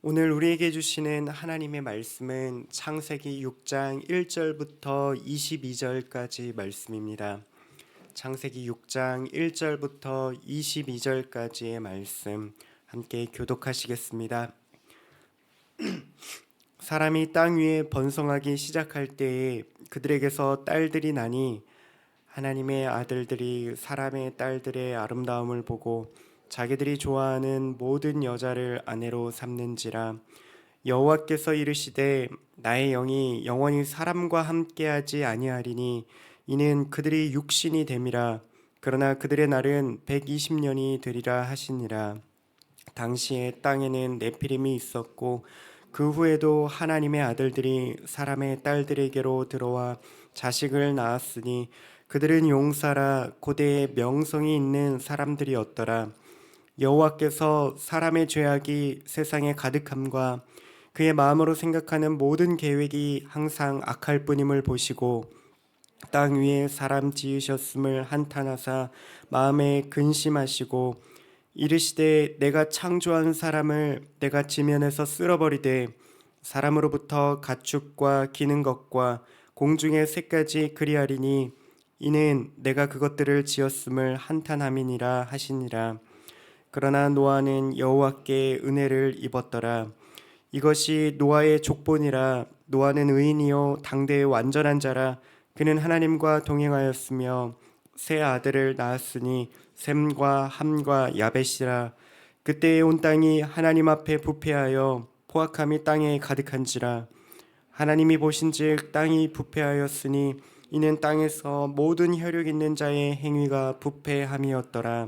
오늘 우리에게 주시는 하나님의 말씀은 창세기 6장 1절부터 22절까지 말씀입니다. 창세기 6장 1절부터 22절까지의 말씀 함께 교독하시겠습니다. 사람이 땅 위에 번성하기 시작할 때에 그들에게서 딸들이 나니 하나님의 아들들이 사람의 딸들의 아름다움을 보고 자기들이 좋아하는 모든 여자를 아내로 삼는지라. 여호와께서 이르시되 나의 영이 영원히 사람과 함께하지 아니하리니 이는 그들이 육신이 됨이라. 그러나 그들의 날은 120년이 되리라 하시니라. 당시에 땅에는 네피림이 있었고 그 후에도 하나님의 아들들이 사람의 딸들에게로 들어와 자식을 낳았으니 그들은 용사라 고대의 명성이 있는 사람들이었더라. 여호와께서 사람의 죄악이 세상에 가득함과 그의 마음으로 생각하는 모든 계획이 항상 악할 뿐임을 보시고 땅 위에 사람 지으셨음을 한탄하사 마음에 근심하시고 이르시되 내가 창조한 사람을 내가 지면에서 쓸어버리되 사람으로부터 가축과 기는 것과 공중의 새까지 그리하리니 이는 내가 그것들을 지었음을 한탄함이니라 하시니라. 그러나 노아는 여호와께 은혜를 입었더라. 이것이 노아의 족본이라. 노아는 의인이요 당대의 완전한 자라. 그는 하나님과 동행하였으며 세 아들을 낳았으니 셈과 함과 야벳이라. 그때에 온 땅이 하나님 앞에 부패하여 포악함이 땅에 가득한지라. 하나님이 보신즉 땅이 부패하였으니 이는 땅에서 모든 혈육 있는 자의 행위가 부패함이었더라.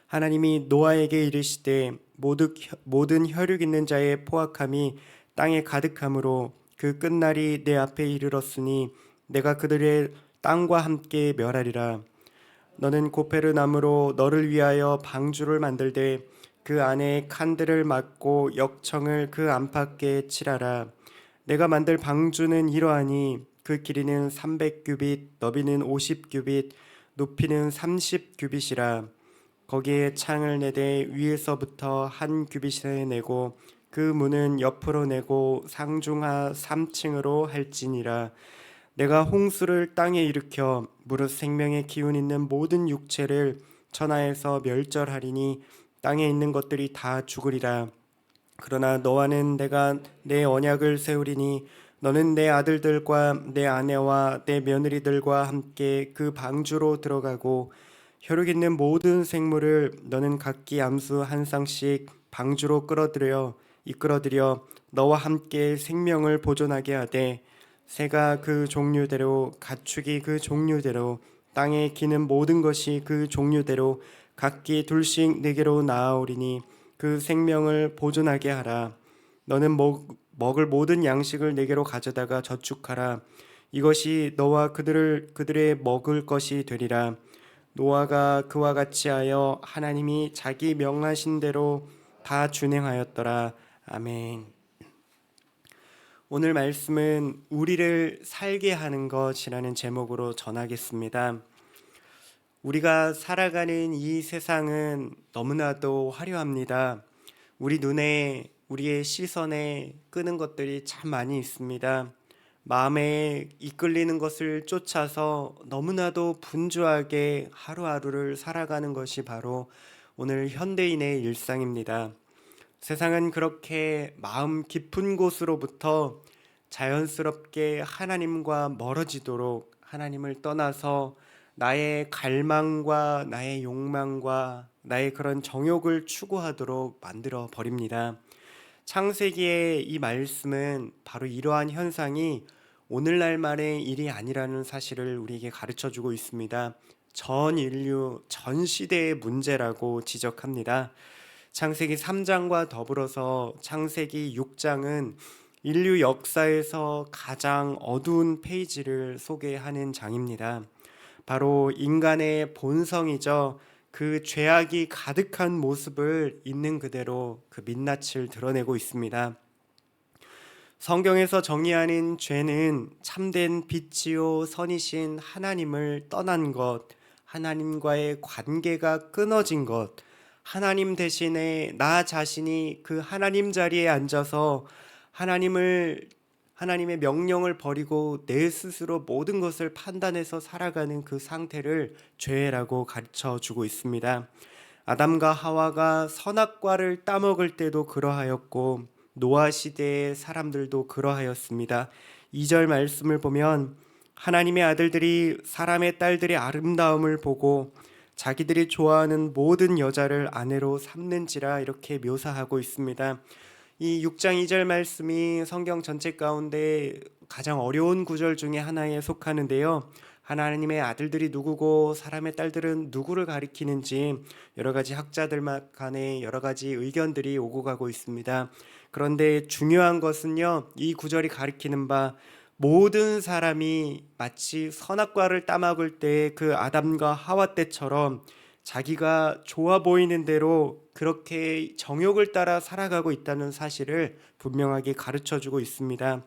하나님이 노아에게 이르시되 모든 혈육 있는 자의 포악함이 땅에 가득함으로 그 끝날이 내 앞에 이르렀으니 내가 그들의 땅과 함께 멸하리라. 너는 고페르 나무로 너를 위하여 방주를 만들되 그 안에 칸들을 막고 역청을 그 안팎에 칠하라. 내가 만들 방주는 이러하니 그 길이는 300규빗, 너비는 50규빗, 높이는 30규빗이라. 거기에 창을 내되 위에서부터 한 규빗을 내고 그 문은 옆으로 내고 상중하 3층으로 할지니라. 내가 홍수를 땅에 일으켜 무릇 생명의 기운 있는 모든 육체를 천하에서 멸절하리니 땅에 있는 것들이 다 죽으리라. 그러나 너와는 내가 내 언약을 세우리니 너는 내 아들들과 내 아내와 내 며느리들과 함께 그 방주로 들어가고 혈육 있는 모든 생물을 너는 각기 암수 한 쌍씩 방주로 이끌어들여 너와 함께 생명을 보존하게 하되 새가 그 종류대로 가축이 그 종류대로 땅에 기는 모든 것이 그 종류대로 각기 둘씩 내게로 나아오리니 그 생명을 보존하게 하라. 너는 먹을 모든 양식을 내게로 가져다가 저축하라. 이것이 너와 그들의 먹을 것이 되리라. 노아가 그와 같이 하여 하나님이 자기 명하신 대로 다 준행하였더라. 아멘. 오늘 말씀은 우리를 살게 하는 것이라는 제목으로 전하겠습니다. 우리가 살아가는 이 세상은 너무나도 화려합니다. 우리 눈에, 우리의 시선에 끄는 것들이 참 많이 있습니다. 마음에 이끌리는 것을 쫓아서 너무나도 분주하게 하루하루를 살아가는 것이 바로 오늘 현대인의 일상입니다. 세상은 그렇게 마음 깊은 곳으로부터 자연스럽게 하나님과 멀어지도록, 하나님을 떠나서 나의 갈망과 나의 욕망과 나의 그런 정욕을 추구하도록 만들어 버립니다. 창세기의 이 말씀은 바로 이러한 현상이 오늘날만의 일이 아니라는 사실을 우리에게 가르쳐 주고 있습니다. 전 인류, 전 시대의 문제라고 지적합니다. 창세기 3장과 더불어서 창세기 6장은 인류 역사에서 가장 어두운 페이지를 소개하는 장입니다. 바로 인간의 본성이죠. 그 죄악이 가득한 모습을 있는 그대로 그 민낯을 드러내고 있습니다. 성경에서 정의하는 죄는 참된 빛이요 선이신 하나님을 떠난 것, 하나님과의 관계가 끊어진 것, 하나님 대신에 나 자신이 그 하나님 자리에 앉아서 하나님의 명령을 버리고 내 스스로 모든 것을 판단해서 살아가는 그 상태를 죄라고 가르쳐 주고 있습니다. 아담과 하와가 선악과를 따먹을 때도 그러하였고 노아 시대의 사람들도 그러하였습니다. 2절 말씀을 보면 하나님의 아들들이 사람의 딸들의 아름다움을 보고 자기들이 좋아하는 모든 여자를 아내로 삼는지라 이렇게 묘사하고 있습니다. 이 6장 2절 말씀이 성경 전체 가운데 가장 어려운 구절 중에 하나에 속하는데요. 하나님의 아들들이 누구고 사람의 딸들은 누구를 가리키는지 여러 가지 학자들 간에 여러 가지 의견들이 오고 가고 있습니다. 그런데 중요한 것은요, 이 구절이 가리키는 바 모든 사람이 마치 선악과를 따먹을 때 그 아담과 하와 때처럼 자기가 좋아 보이는 대로 그렇게 정욕을 따라 살아가고 있다는 사실을 분명하게 가르쳐 주고 있습니다.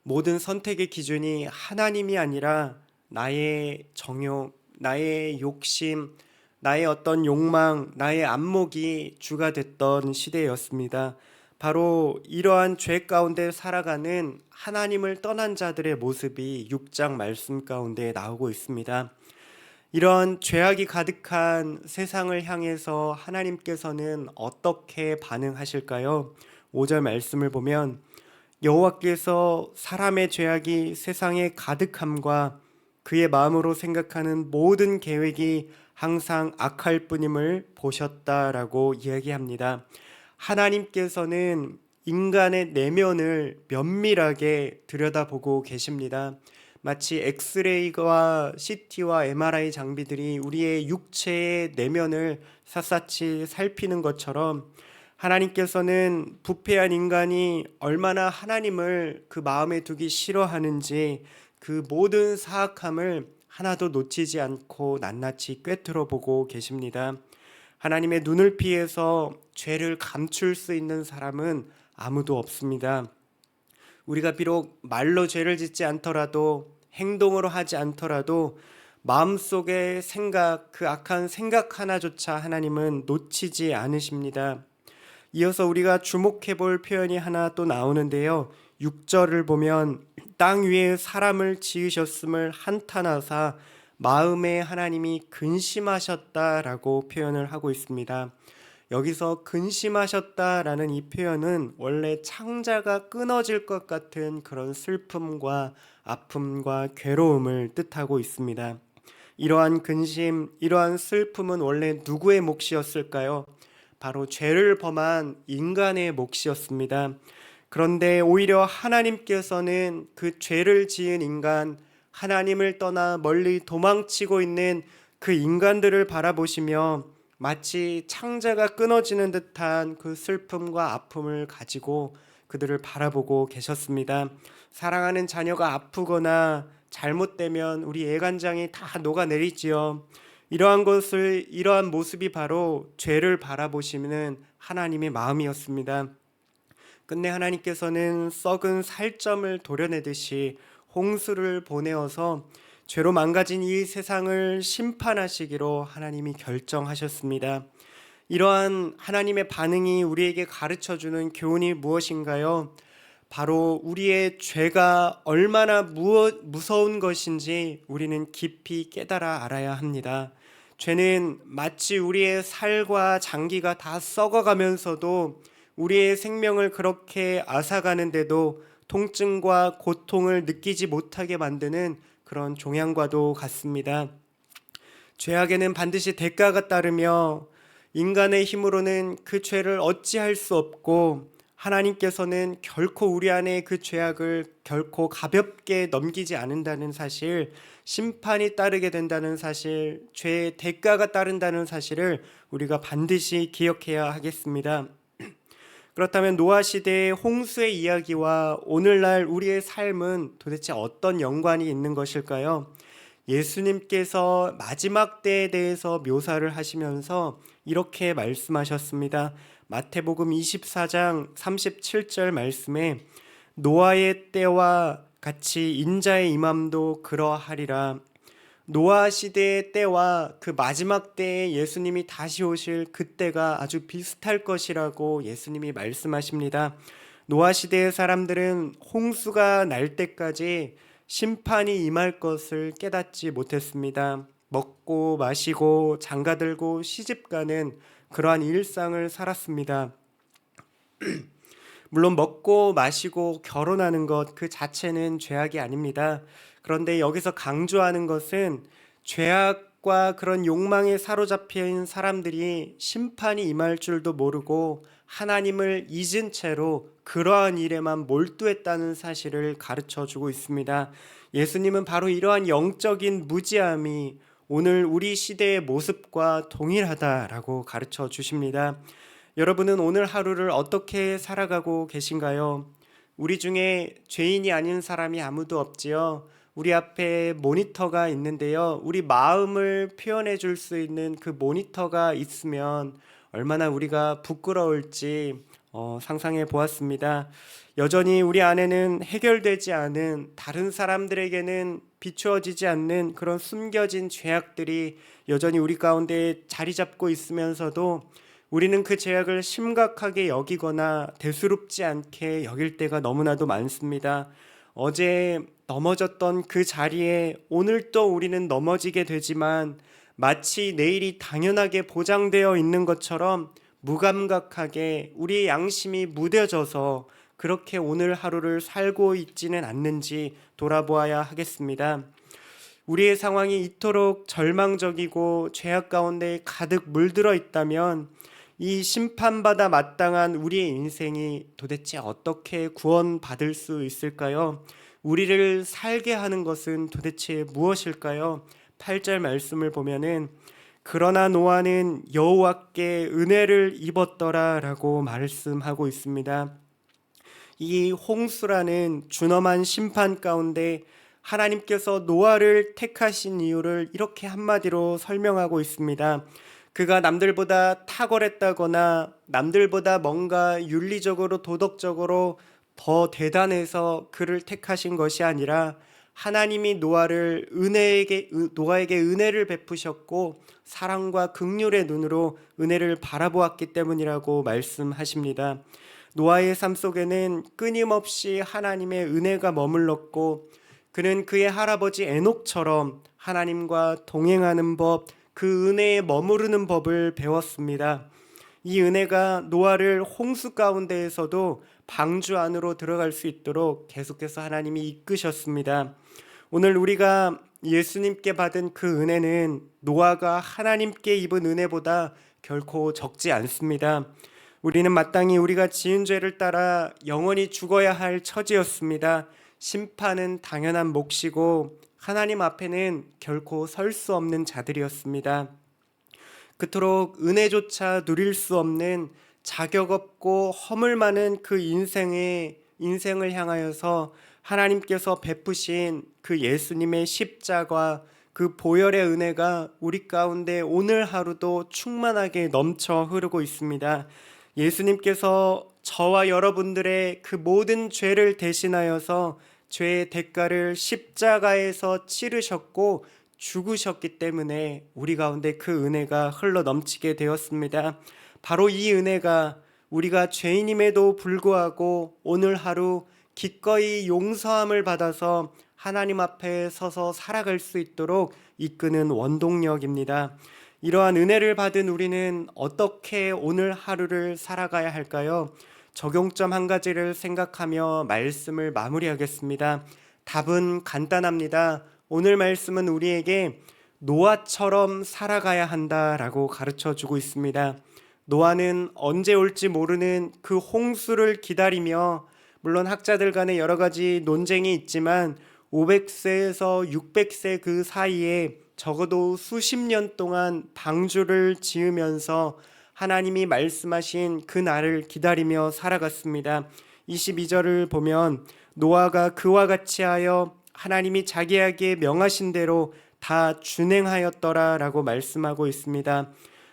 모든 선택의 기준이 하나님이 아니라 나의 정욕, 나의 욕심, 나의 어떤 욕망, 나의 안목이 주가 됐던 시대였습니다. 바로 이러한 죄 가운데 살아가는 하나님을 떠난 자들의 모습이 6장 말씀 가운데 나오고 있습니다. 이런 죄악이 가득한 세상을 향해서 하나님께서는 어떻게 반응하실까요? 5절 말씀을 보면 여호와께서 사람의 죄악이 세상에 가득함과 그의 마음으로 생각하는 모든 계획이 항상 악할 뿐임을 보셨다라고 이야기합니다. 하나님께서는 인간의 내면을 면밀하게 들여다보고 계십니다. 마치 엑스레이와 CT와 MRI 장비들이 우리의 육체의 내면을 샅샅이 살피는 것처럼 하나님께서는 부패한 인간이 얼마나 하나님을 그 마음에 두기 싫어하는지 그 모든 사악함을 하나도 놓치지 않고 낱낱이 꿰뚫어 보고 계십니다. 하나님의 눈을 피해서 죄를 감출 수 있는 사람은 아무도 없습니다. 우리가 비록 말로 죄를 짓지 않더라도 행동으로 하지 않더라도 마음속의 생각, 그 악한 생각 하나조차 하나님은 놓치지 않으십니다. 이어서 우리가 주목해 볼 표현이 하나 또 나오는데요. 6절을 보면 땅 위에 사람을 지으셨음을 한탄하사 마음에 하나님이 근심하셨다라고 표현을 하고 있습니다. 여기서 근심하셨다라는 이 표현은 원래 창자가 끊어질 것 같은 그런 슬픔과 아픔과 괴로움을 뜻하고 있습니다. 이러한 근심, 이러한 슬픔은 원래 누구의 몫이었을까요? 바로 죄를 범한 인간의 몫이었습니다. 그런데 오히려 하나님께서는 그 죄를 지은 인간, 하나님을 떠나 멀리 도망치고 있는 그 인간들을 바라보시며 마치 창자가 끊어지는 듯한 그 슬픔과 아픔을 가지고 그들을 바라보고 계셨습니다. 사랑하는 자녀가 아프거나 잘못되면 우리 애간장이 다 녹아내리지요. 이러한 모습이 바로 죄를 바라보시는 하나님의 마음이었습니다. 끝내 하나님께서는 썩은 살점을 도려내듯이 홍수를 보내어서 죄로 망가진 이 세상을 심판하시기로 하나님이 결정하셨습니다. 이러한 하나님의 반응이 우리에게 가르쳐주는 교훈이 무엇인가요? 바로 우리의 죄가 얼마나 무서운 것인지 우리는 깊이 깨달아 알아야 합니다. 죄는 마치 우리의 살과 장기가 다 썩어가면서도 우리의 생명을 그렇게 앗아가는데도 통증과 고통을 느끼지 못하게 만드는 그런 종양과도 같습니다. 죄악에는 반드시 대가가 따르며 인간의 힘으로는 그 죄를 어찌할 수 없고 하나님께서는 결코 우리 안에 그 죄악을 결코 가볍게 넘기지 않는다는 사실, 심판이 따르게 된다는 사실, 죄의 대가가 따른다는 사실을 우리가 반드시 기억해야 하겠습니다. 그렇다면 노아 시대의 홍수의 이야기와 오늘날 우리의 삶은 도대체 어떤 연관이 있는 것일까요? 예수님께서 마지막 때에 대해서 묘사를 하시면서 이렇게 말씀하셨습니다. 마태복음 24장 37절 말씀에 노아의 때와 같이 인자의 임함도 그러하리라. 노아 시대의 때와 그 마지막 때에 예수님이 다시 오실 그때가 아주 비슷할 것이라고 예수님이 말씀하십니다. 노아 시대의 사람들은 홍수가 날 때까지 심판이 임할 것을 깨닫지 못했습니다. 먹고 마시고 장가들고 시집가는 그러한 일상을 살았습니다. 물론 먹고 마시고 결혼하는 것 그 자체는 죄악이 아닙니다. 그런데 여기서 강조하는 것은 죄악과 그런 욕망에 사로잡힌 사람들이 심판이 임할 줄도 모르고 하나님을 잊은 채로 그러한 일에만 몰두했다는 사실을 가르쳐 주고 있습니다. 예수님은 바로 이러한 영적인 무지함이 오늘 우리 시대의 모습과 동일하다라고 가르쳐 주십니다. 여러분은 오늘 하루를 어떻게 살아가고 계신가요? 우리 중에 죄인이 아닌 사람이 아무도 없지요. 우리 앞에 모니터가 있는데요. 우리 마음을 표현해 줄 수 있는 그 모니터가 있으면 얼마나 우리가 부끄러울지 상상해 보았습니다. 여전히 우리 안에는 해결되지 않은, 다른 사람들에게는 비추어지지 않는 그런 숨겨진 죄악들이 여전히 우리 가운데 자리 잡고 있으면서도 우리는 그 죄악을 심각하게 여기거나 대수롭지 않게 여길 때가 너무나도 많습니다. 어제 넘어졌던 그 자리에 오늘 또 우리는 넘어지게 되지만 마치 내일이 당연하게 보장되어 있는 것처럼 무감각하게 우리의 양심이 무뎌져서 그렇게 오늘 하루를 살고 있지는 않는지 돌아보아야 하겠습니다. 우리의 상황이 이토록 절망적이고 죄악 가운데 가득 물들어 있다면 이 심판받아 마땅한 우리의 인생이 도대체 어떻게 구원받을 수 있을까요? 우리를 살게 하는 것은 도대체 무엇일까요? 8절 말씀을 보면은 그러나 노아는 여호와께 은혜를 입었더라라고 말씀하고 있습니다. 이 홍수라는 준엄한 심판 가운데 하나님께서 노아를 택하신 이유를 이렇게 한마디로 설명하고 있습니다. 그가 남들보다 탁월했다거나 남들보다 뭔가 윤리적으로 도덕적으로 더 대단해서 그를 택하신 것이 아니라 하나님이 노아에게 은혜를 베푸셨고 사랑과 긍휼의 눈으로 은혜를 바라보았기 때문이라고 말씀하십니다. 노아의 삶 속에는 끊임없이 하나님의 은혜가 머물렀고 그는 그의 할아버지 에녹처럼 하나님과 동행하는 법, 그 은혜에 머무르는 법을 배웠습니다. 이 은혜가 노아를 홍수 가운데에서도 방주 안으로 들어갈 수 있도록 계속해서 하나님이 이끄셨습니다. 오늘 우리가 예수님께 받은 그 은혜는 노아가 하나님께 입은 은혜보다 결코 적지 않습니다. 우리는 마땅히 우리가 지은 죄를 따라 영원히 죽어야 할 처지였습니다. 심판은 당연한 몫이고 하나님 앞에는 결코 설 수 없는 자들이었습니다. 그토록 은혜조차 누릴 수 없는 자격 없고 허물 많은 그 인생을 향하여서 하나님께서 베푸신 그 예수님의 십자가, 그 보혈의 은혜가 우리 가운데 오늘 하루도 충만하게 넘쳐 흐르고 있습니다. 예수님께서 저와 여러분들의 그 모든 죄를 대신하여서 죄의 대가를 십자가에서 치르셨고 죽으셨기 때문에 우리 가운데 그 은혜가 흘러 넘치게 되었습니다. 바로 이 은혜가 우리가 죄인임에도 불구하고 오늘 하루 기꺼이 용서함을 받아서 하나님 앞에 서서 살아갈 수 있도록 이끄는 원동력입니다. 이러한 은혜를 받은 우리는 어떻게 오늘 하루를 살아가야 할까요? 적용점 한 가지를 생각하며 말씀을 마무리하겠습니다. 답은 간단합니다. 오늘 말씀은 우리에게 노아처럼 살아가야 한다라고 가르쳐 주고 있습니다. 노아는 언제 올지 모르는 그 홍수를 기다리며, 물론 학자들 간에 여러 가지 논쟁이 있지만 500세에서 600세 그 사이에 적어도 수십 년 동안 방주를 지으면서 하나님이 말씀하신 그 날을 기다리며 살아갔습니다. 22절을 보면 노아가 그와 같이 하여 하나님이 자기에게 명하신 대로 다 준행하였더라라고 말씀하고 있습니다.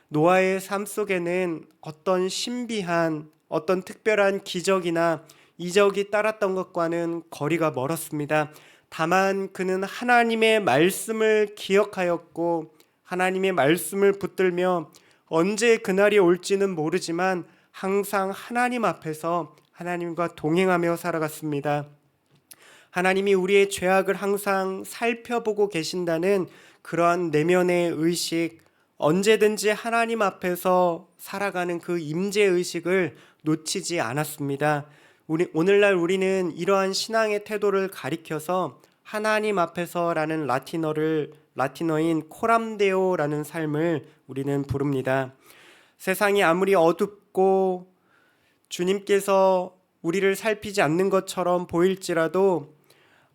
노아의 삶 속에는 어떤 신비한, 어떤 특별한 기적이나 이적이 따랐던 것과는 거리가 멀었습니다. 다만 그는 하나님의 말씀을 기억하였고 하나님의 말씀을 붙들며 언제 그날이 올지는 모르지만 항상 하나님 앞에서 하나님과 동행하며 살아갔습니다. 하나님이 우리의 죄악을 항상 살펴보고 계신다는 그러한 내면의 의식, 언제든지 하나님 앞에서 살아가는 그 임재 의식을 놓치지 않았습니다. 오늘날 우리는 이러한 신앙의 태도를 가리켜서 하나님 앞에서라는 라틴어인 코람데오라는 삶을 우리는 부릅니다. 세상이 아무리 어둡고 주님께서 우리를 살피지 않는 것처럼 보일지라도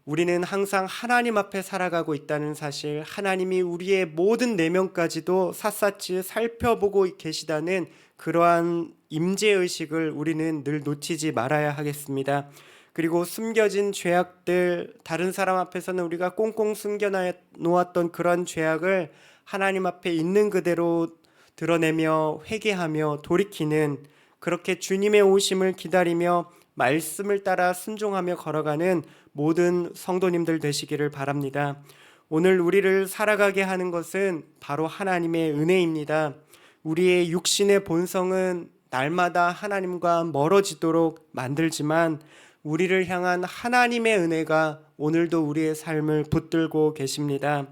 우리는 항상 하나님 앞에 살아가고 있다는 사실, 하나님이 우리의 모든 내면까지도 샅샅이 살펴보고 계시다는 그러한 임재의식을 우리는 늘 놓치지 말아야 하겠습니다. 그리고 숨겨진 죄악들, 다른 사람 앞에서는 우리가 꽁꽁 숨겨 놓았던 그런 죄악을 하나님 앞에 있는 그대로 드러내며 회개하며 돌이키는, 그렇게 주님의 오심을 기다리며 말씀을 따라 순종하며 걸어가는 모든 성도님들 되시기를 바랍니다. 오늘 우리를 살아가게 하는 것은 바로 하나님의 은혜입니다. 우리의 육신의 본성은 날마다 하나님과 멀어지도록 만들지만 우리를 향한 하나님의 은혜가 오늘도 우리의 삶을 붙들고 계십니다.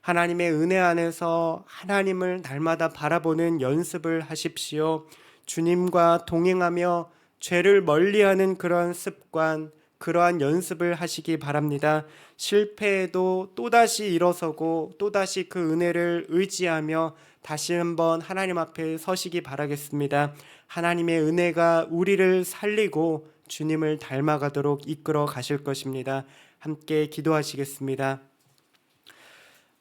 하나님의 은혜 안에서 하나님을 날마다 바라보는 연습을 하십시오. 주님과 동행하며 죄를 멀리하는 그러한 습관, 그러한 연습을 하시기 바랍니다. 실패해도 또다시 일어서고 또다시 그 은혜를 의지하며 다시 한번 하나님 앞에 서시기 바라겠습니다. 하나님의 은혜가 우리를 살리고 주님을 닮아가도록 이끌어 가실 것입니다. 함께 기도하시겠습니다.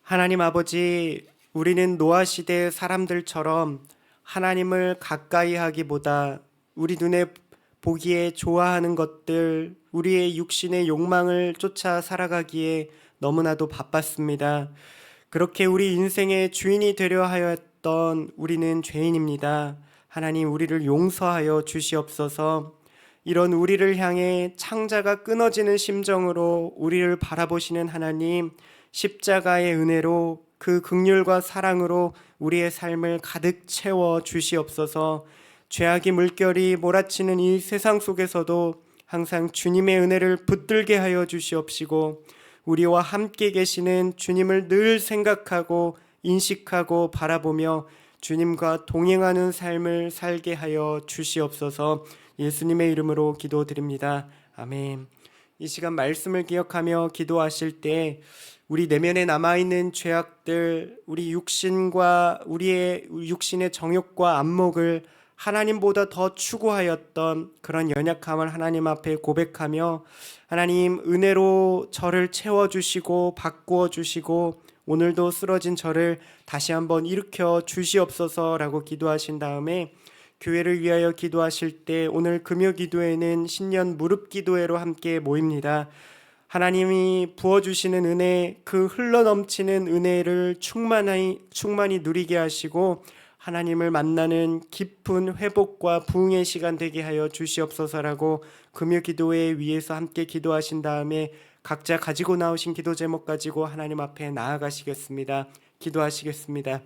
하나님 아버지, 우리는 노아 시대 사람들처럼 하나님을 가까이 하기보다 우리 눈에 보기에 좋아하는 것들, 우리의 육신의 욕망을 쫓아 살아가기에 너무나도 바빴습니다. 그렇게 우리 인생의 주인이 되려 하였던 우리는 죄인입니다. 하나님, 우리를 용서하여 주시옵소서. 이런 우리를 향해 창자가 끊어지는 심정으로 우리를 바라보시는 하나님, 십자가의 은혜로 그 긍휼과 사랑으로 우리의 삶을 가득 채워 주시옵소서. 죄악의 물결이 몰아치는 이 세상 속에서도 항상 주님의 은혜를 붙들게 하여 주시옵시고 우리와 함께 계시는 주님을 늘 생각하고 인식하고 바라보며 주님과 동행하는 삶을 살게 하여 주시옵소서. 예수님의 이름으로 기도드립니다. 아멘. 이 시간 말씀을 기억하며 기도하실 때 우리 내면에 남아있는 죄악들, 우리 육신과 우리의 육신의 정욕과 안목을 하나님보다 더 추구하였던 그런 연약함을 하나님 앞에 고백하며 하나님 은혜로 저를 채워주시고 바꾸어 주시고 오늘도 쓰러진 저를 다시 한번 일으켜 주시옵소서라고 기도하신 다음에 교회를 위하여 기도하실 때 오늘 금요 기도회는 신년 무릎 기도회로 함께 모입니다. 하나님이 부어주시는 은혜, 그 흘러넘치는 은혜를 충만히 누리게 하시고 하나님을 만나는 깊은 회복과 부흥의 시간 되게 하여 주시옵소서라고 금요 기도회 위에서 함께 기도하신 다음에 각자 가지고 나오신 기도 제목 가지고 하나님 앞에 나아가시겠습니다. 기도하시겠습니다.